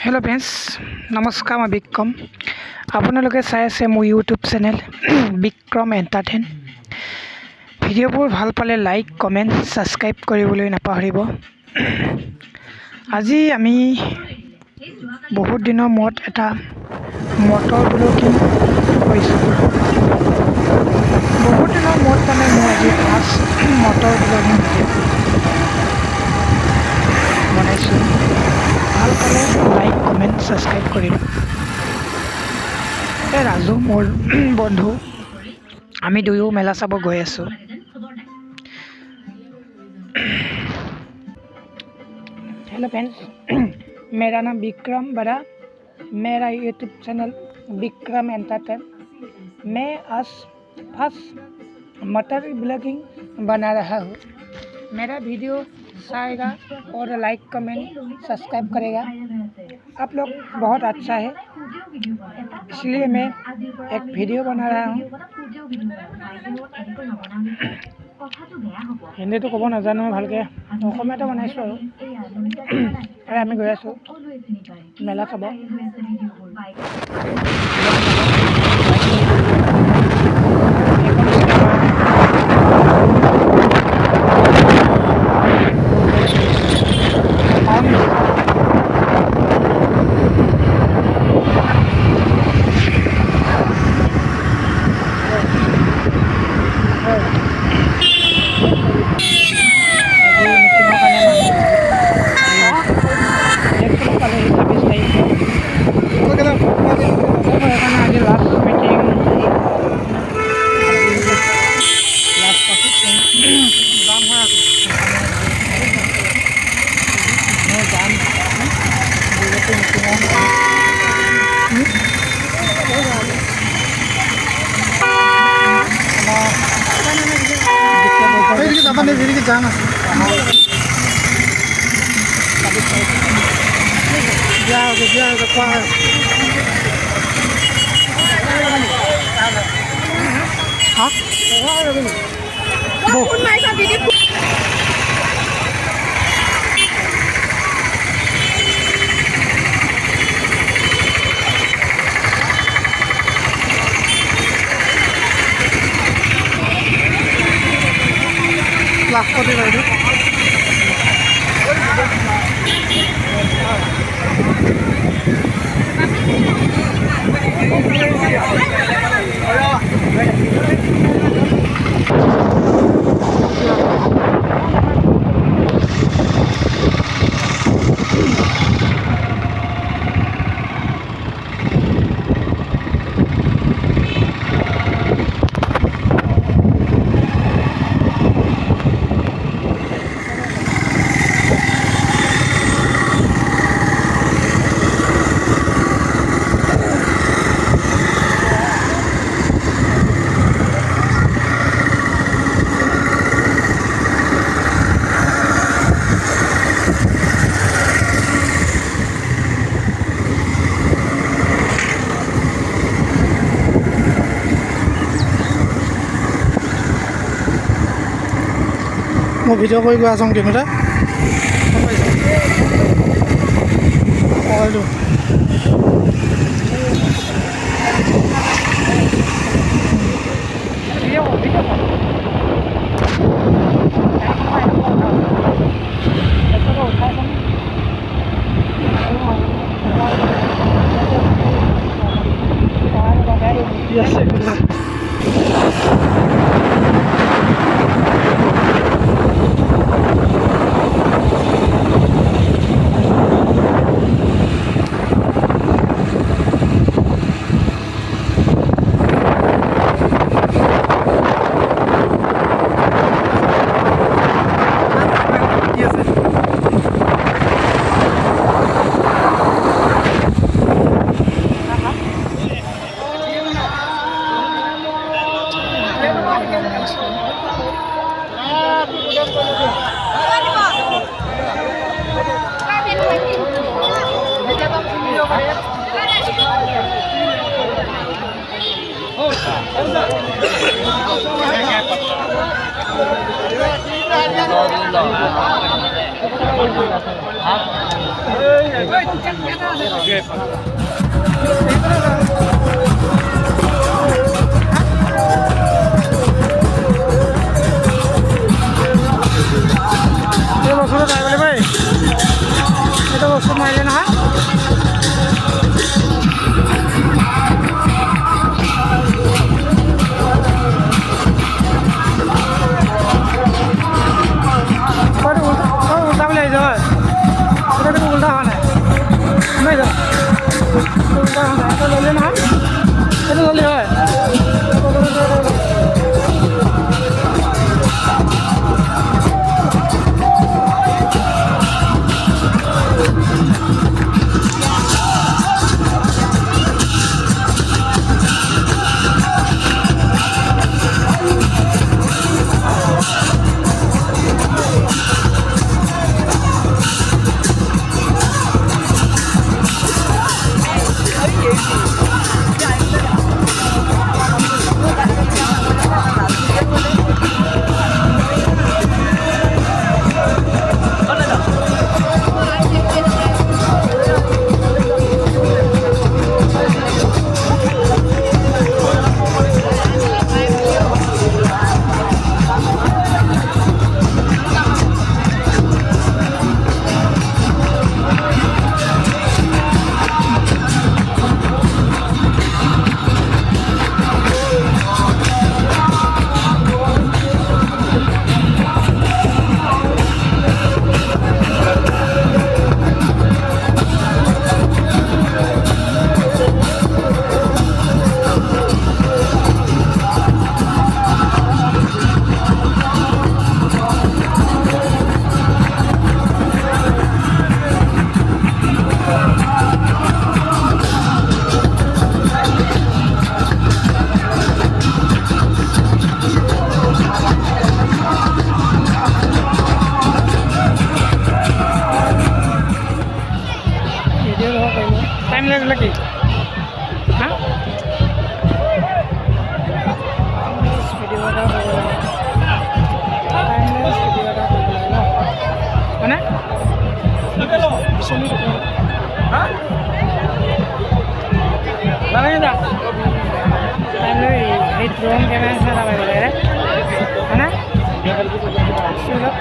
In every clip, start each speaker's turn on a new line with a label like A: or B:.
A: Hello friends नमस्कार मैं विक्रम आपलोके चाই আছে মোৰ ইউটিউব চেনেল বিক্ৰম এণ্টাৰটেইন ভিডিঅ'বোৰ ভাল পালে লাইক কমেন্ট সাবস্ক্ৰাইব কৰিবলৈ নাপাহৰিব। আজি আমি বহুত দিনৰ মূৰত এটা মটৰ ব্লগিং কৰিছো। বহুত দিনৰ মূৰত মানে মই আজি ফাৰ্ষ্ট মটৰ ব্লগিং বনাইছো। ভাল পালে লাইক কমেন্ট সাবস্ক্রাইব করিবা। রাজু মোর বন্ধু আমি দুয়ো মেলা চাব গৈ আছো। हेलो फ्रेंड्स मेरा नाम विक्रम बड़ा मेरा यूट्यूब चैनल विक्रम एंटरटेन। मैं आज फर्स्ट मटर ब्लॉगिंग बना रहा हूँ। मेरा वीडियो आएगा और लाइक कमेंट सब्सक्राइब करेगा। आप लोग बहुत अच्छा है इसलिए मैं एक वीडियो बना रहा हूँ। हिंदी तो कब नाजानो भालके अসমীয়াতে बनाइছো আৰু আমি গৈ আছো মেলা চাব।
B: मैं भिडिओ कर गई आसम किनुते
A: বস্তুটো ট্ৰাই কৰিব পাৰি এইটো বস্তু মাৰিলে নহয় উল্টা বুলি আহিছে হয় এটা কিন্তু উল্টা হোৱা নাই নাই যা উল্টা হোৱা নাই এটা ল'লে নহয় এইটো ল'লে হয় टाइम लगेगा कि हाँ वीडियो का mana hah mana dah time ini drone kamera sana boleh mana sudah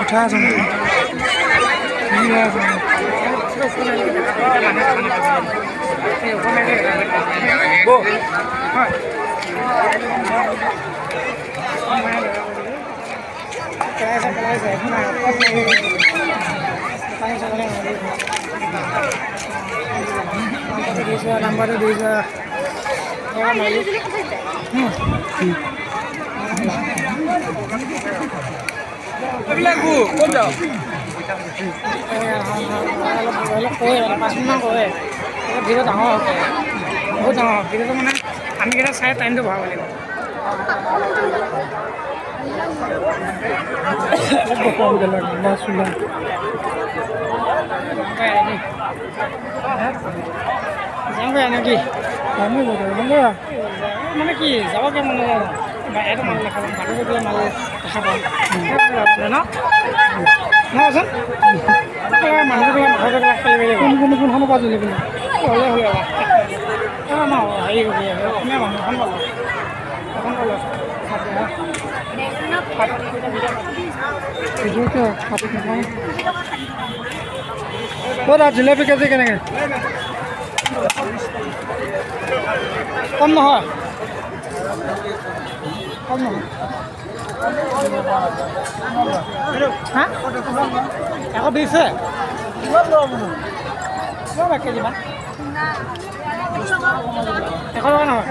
A: উঠা আছে নাম্বাৰটো দি যোৱা অলপ কয় 5 মিনিটমান কয় ভিডিঅ' ডাঙৰ হওক বহুত ডাঙৰ হওক ভিডিঅ'টো মানে আমি কেইটা চাই টাইমটো ভৰাব লাগিব যাওঁগৈ নেকি মানে কি যাবগৈ মন নাযায় এইটো মাল দেখা পাম বাটতে গ'লে মাল দেখা পাম ন নহচোন মানুহটো মাথা লাগ পালে কোনখনৰ পৰা জুলি পিনে হ'লে হ'লে আমাৰ হেৰি অসমীয়া মানুহ এখন পালোঁ এখন পালোঁ ক'ত জিলাপি কেজি কেনেকৈ কম নহয় কম নহয় হা 120 কেজিমান 100 টকা নহয়